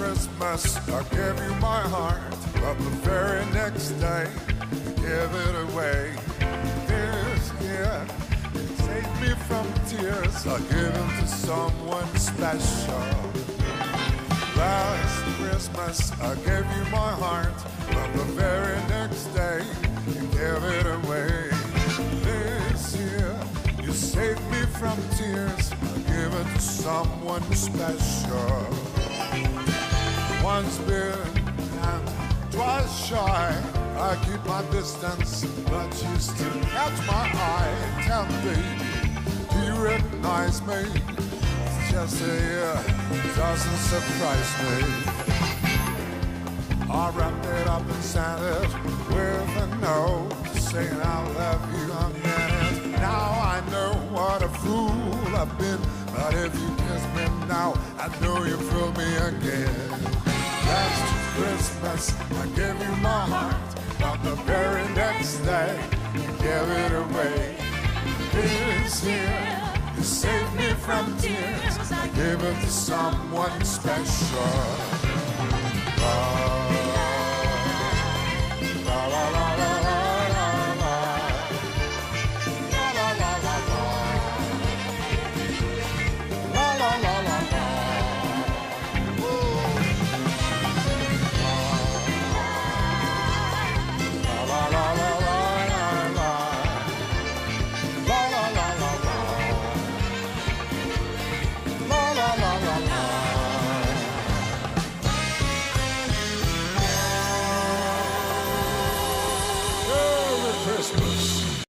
Christmas, I gave you my heart, but the very next day, you gave it away. This year, you saved me from tears, I gave it to someone special. Last Christmas, I gave you my heart, but the very next day, you gave it away. This year, you saved me from tears, I gave it to someone special. Once bitten and twice shy, I keep my distance, but you still catch my eye. Tell me, baby, do you recognize me? It's just a year, doesn't surprise me. I wrapped it up and sent it with a note, saying I love you, I meant it. Now I know what a fool I've been, but if you kiss me now, I know you feel me again. Last Christmas, I gave you my heart, but the very next day, you gave it away. This year, you saved me from tears, I gave it to someone special.